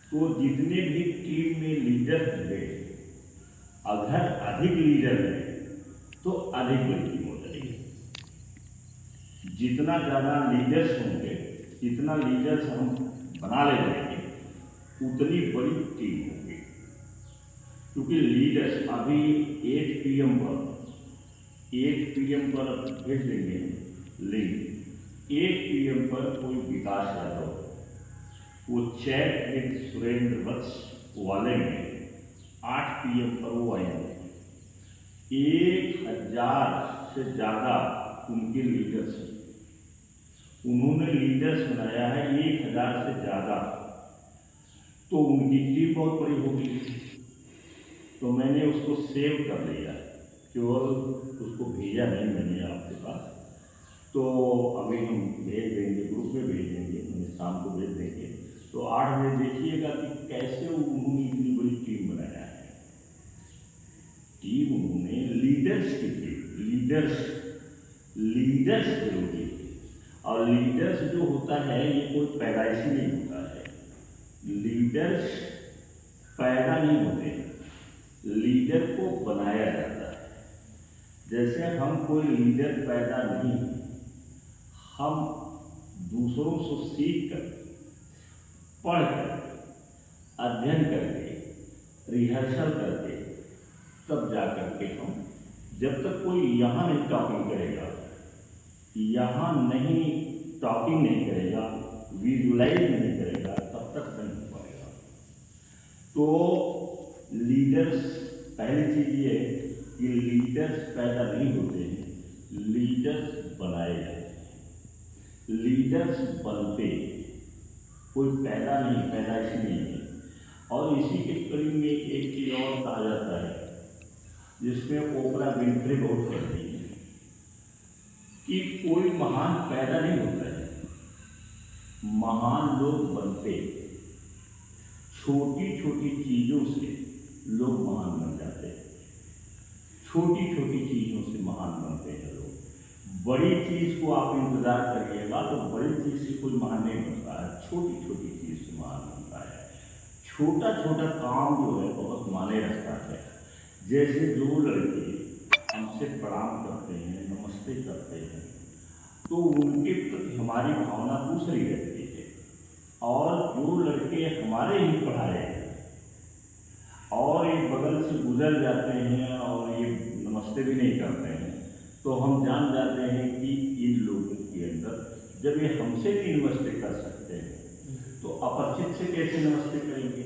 तो जितने भी टीम में लीडर होंगे, अगर अधिक लीडर है तो अधिक बड़ी टीम हो जाएगी। जितना ज़्यादा लीडर्स होंगे, जितना लीडर्स हम बना ले जाएंगे, उतनी बड़ी टीम होगी। क्योंकि लीडर्स अभी 8 PM पर भेज देंगे लिंक। 8 PM पर कोई विकास यादव वो चैट विद सुरेंद्र वत्स वाले में 8 PM पर वो आएंगे। 1000 से ज़्यादा उनके लीडर्स हैं। उन्होंने लीडर्स बनाया है 1000 से ज़्यादा, तो उनकी टीम बहुत बड़ी होगी। तो मैंने उसको सेव कर लिया, केवल उसको भेजा नहीं मैंने आपके पास। तो अभी हम भेज देंगे, ग्रुप में भेज देंगे, मैंने शाम को भेज देंगे। तो 8 बजे देखिएगा कि कैसे उन्होंने इतनी बड़ी टीम बनाया है। टीम उन्होंने लीडर्स की थी, लीडर्स जरूरी है। और लीडर्स जो होता है ये कोई पैदाइशी नहीं होता है। लीडर्स पैदा नहीं होते, लीडर को बनाया जाता है। जैसे हम कोई लीडर पैदा नहीं, हम दूसरों से सीख कर, पढ़ कर, अध्ययन करके, रिहर्सल करके, तब जा करके हम, जब तक कोई यहाँ नहीं टॉकिंग करेगा, यहाँ नहीं टॉकिंग नहीं करेगा, विजुलाइज नहीं करेगा, तब तक नहीं हो पाएगा। तो लीडर्स, पहली चीज़ ये है कि लीडर्स पैदा नहीं होते हैं, लीडर्स बनाए जाते हैं। लीडर्स बनते, कोई पैदा नहीं, पैदाइशी नहीं है। और इसी के करीब में एक चीज़ और कहा जाता है, जिसमें ओपरा विनफ्रे बहुत करती है, कि कोई महान पैदा नहीं होता है, महान लोग बनते। छोटी छोटी चीज़ों से लोग महान बन जाते हैं। छोटी छोटी चीज़ों से महान बनते हैं लोग। बड़ी चीज़ को आप इंतज़ार करिएगा तो बड़ी चीज़ से कोई महान नहीं बनता है, छोटी छोटी चीज़ से महान बनता है। छोटा छोटा काम जो है बहुत माने रखता है। जैसे जो लड़के हमसे प्रणाम करते हैं, नमस्ते करते हैं, तो उनके प्रति हमारी भावना दूसरी रहती है। और जो लड़के हमारे ही पढ़ाए और ये बगल से गुजर जाते हैं और ये नमस्ते भी नहीं करते हैं, तो हम जान जाते हैं कि इन लोगों के अंदर, जब ये हमसे भी नमस्ते कर सकते हैं तो अपरिचित से कैसे नमस्ते करेंगे।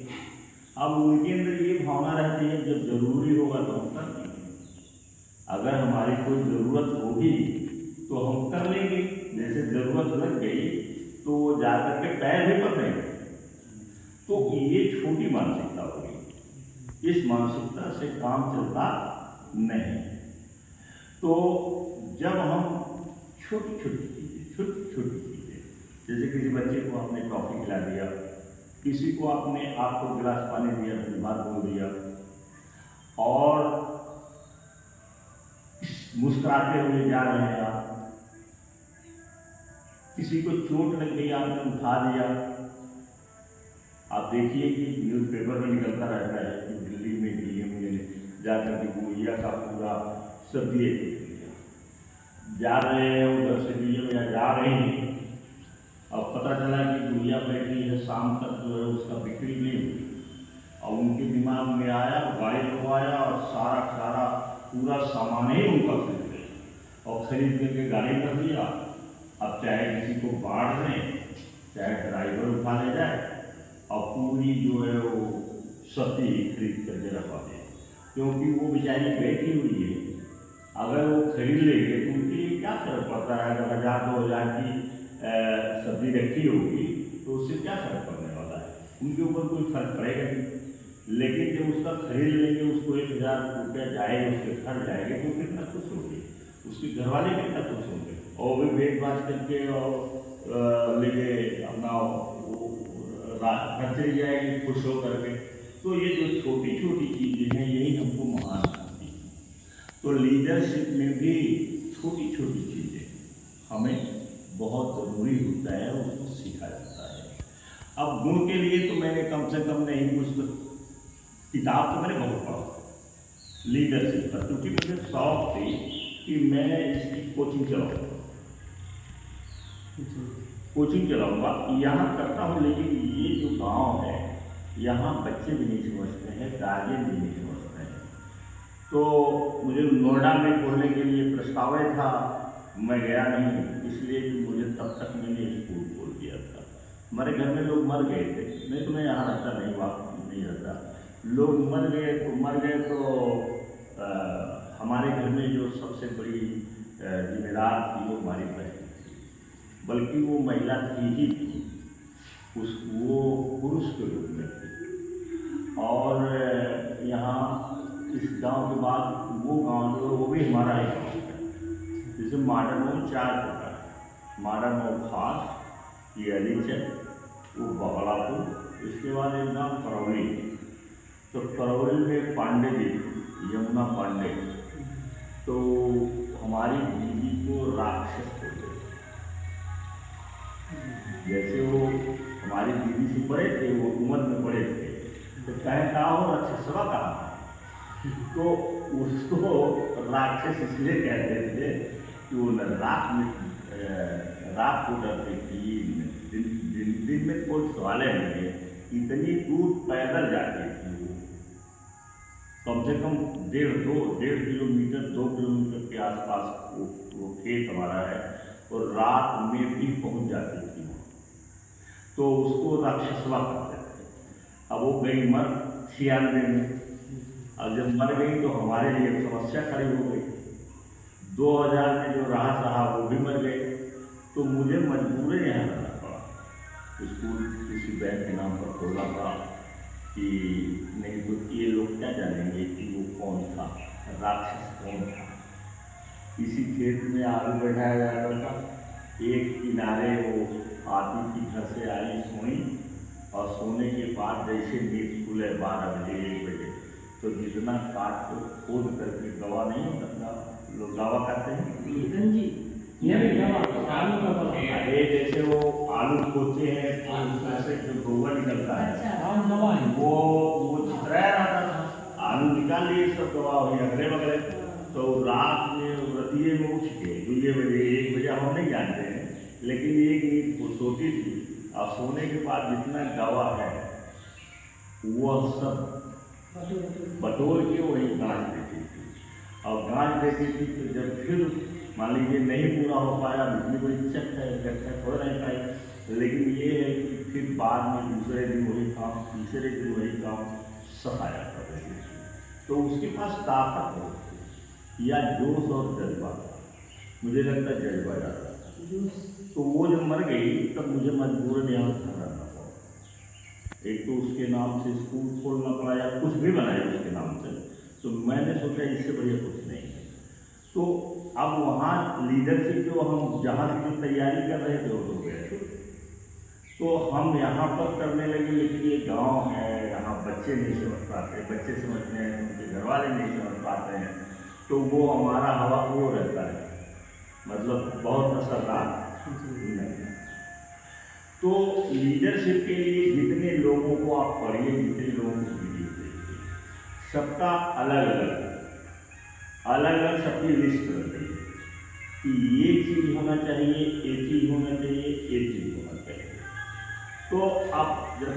अब उनके अंदर ये भावना रहती है, जब जरूरी होगा तो हम कर लेंगे, अगर हमारी कोई ज़रूरत होगी तो हम कर लेंगे। जैसे ज़रूरत लग गई तो वो जा करके पैर भी पकड़ेंगे। तो ये छोटी मानसिकता होगी, इस मानसिकता से काम चलता नहीं। तो जब हम छोटी छोटी चीज़ें, जैसे किसी बच्चे को आपने टॉफी खिला दिया, किसी को आपको गिलास पानी दिया, धन्यवाद बोल दिया, और मुस्कुराते हुए जा रहे हैं आप, किसी को चोट लग गई आपने उठा दिया। आप देखिए कि न्यूज़पेपर में निकलता रहता है कि दिल्ली में DM ने जाकर के गुड़िया का पूरा सब दिए जा रहे हैं, उधर से DM या जा रहे हैं। अब पता चला कि गुड़िया बैठी है, शाम तक जो है उसका बिक्री नहीं हुई, और उनके दिमाग में आया, गाड़ी लगवाया और सारा पूरा सामान ही उनका खरीद लिया और खरीद करके गाड़ी कर दिया। अब चाहे किसी को बांट दें, चाहे ड्राइवर उठा ले जाए, और पूरी जो है वो सब्जी खरीद करके रखवा दें, क्योंकि वो बेचारी बैठी हुई है। अगर वो खरीद लेंगे तो उनके लिए क्या फर्क पड़ता है। अगर 1000-2000 की सब्जी रखी होगी तो उससे क्या फर्क पड़ने वाला है, उनके ऊपर कोई फर्क पड़ेगा नहीं। लेकिन जब उसका खरीद लेंगे, उसको 1000 रुपया जाएगा, उसके घर जाएंगे, तो कितना खुश होंगे, उसके घर वाले कितना खुश होंगे, और भी भेज भाज करके और लेके अपना घर चली जाएगी खुश हो करके। तो ये जो छोटी छोटी चीज़ें हैं, यही हमको महान बनाती हैं। तो लीडरशिप में भी छोटी छोटी चीज़ें हमें बहुत ज़रूरी होता है, उसको सीखा जाता है। अब गुण के लिए तो मैंने कम से कम किताब तो मैंने बहुत पढ़ा लीडरशिप पर, क्योंकि मुझे शौक थी कि मैं इसकी कोचिंग चलाऊंगा यहाँ करता हूँ। लेकिन ये जो गांव है यहाँ बच्चे भी नहीं समझते हैं, गार्जियन भी नहीं समझते हैं। तो मुझे नोएडा में खोलने के लिए प्रस्ताव था, मैं गया नहीं, इसलिए कि मुझे तब तक मैंने स्कूल खोल दिया था। हमारे घर में लोग मर गए थे, नहीं तो मैं यहाँ रहता नहीं, वापस नहीं रहता। लोग मर गए तो हमारे घर में जो सबसे बड़ी जिम्मेदार थी वो हमारी बहन थी, बल्कि वो महिला थी ही थी, वो पुरुष के रूप में थी। और यहाँ इस गांव के बाद वो गांव जो वो भी हमारा ही गाँव है, जिसे मॉडर्न होम 4 प्रकार है। मॉडर्न होम खास, ये अलीचक, वो बगड़ापुर, इसके बाद एक नाम करौली। तो करौली में पांडे जी, यमुना पांडे, तो हमारी दीदी को राक्षस बोलते थे। जैसे वो हमारी दीदी से बड़े थे, वो उम्र में बड़े थे, तो कहा हो राक्षसवा कहा, तो उसको राक्षस इसलिए कहते थे कि वो रात को डरते थी, दिन में कोई सवाल नहीं है, इतनी दूर पैदल जाती थी वो, कम से कम 1.5 किलोमीटर 2 किलोमीटर के आसपास वो खेत हमारा है, और रात में भी पहुंच जाती थी, तो उसको राक्षसवा कहते थे। अब वो गई मर 96 में, और जब मर गई तो हमारे लिए एक समस्या खड़ी हो गई। 2000 में जो रहा वो भी मर गए, तो मुझे मजबूरन यहाँ रहना पड़ा। स्कूल किसी बैंक के नाम पर खोलना पड़ा कि नहीं तो ये लोग क्या जानेंगे कि वो कौन था, राक्षस कौन था। इसी खेत में आलू बैठाया जाता था, एक किनारे वो आती थी, घर से आई सोई, और सोने के बाद जैसे नींद खुले 12 बजे 1 बजे, तो जितना काट को खोद करके गवा नहीं होता, लोग गावा कहते हैं अरे जैसे वो आलू खोदते हैं तो उसमें से जो गोबर निकलता है वो छितराया रहता था, आलू निकाल लिए, सब गवा हो गया अगले वगैरह। तो रात में रतिये में उठ के 2 बजे 1 बजे हम नहीं जानते हैं, लेकिन एक नींद सोती थी, और सोने के बाद जितना गवा है वह सब बटोर के वही गाँच देती थी, और गाँच देती थी। तो जब फिर मान लीजिए नहीं पूरा हो पाया, इतनी बड़ी चक्कर हो नहीं पाई, लेकिन ये है कि फिर बाद में दूसरे दिन वही काम, तीसरे दिन वही काम सफाया कर रही थी। तो उसके पास ताकत हो या जोश और जज्बा, मुझे लगता है जज्बा ज़्यादा। तो वो जब मर गई तब मुझे मजबूरन यहाँ घर रहना पड़ा। एक तो उसके नाम से स्कूल खोलना पड़ा या कुछ भी बनाया उसके नाम से, तो मैंने सोचा इससे बढ़िया कुछ नहीं है। तो अब वहाँ लीडरशिप जो हम जहाँ की तैयारी कर रहे थे वो हो गए, तो हम यहाँ पर करने लगे। लेकिन ये गांव है, यहाँ बच्चे नहीं समझ पाते, बच्चे समझते हैं उनके घर वाले नहीं समझ पाते हैं, तो वो हमारा हवा वो रहता है, मतलब बहुत असरदार नहीं। तो लीडरशिप के लिए जितने लोगों को आप पढ़िए, जितने लोगों को वीडियो देखिए, सबका अलग अलग सबकी लिस्ट रहती है कि ये चीज़ होना चाहिए, ये चीज़ होना चाहिए, ये चीज़ होना चाहिए। तो आप जब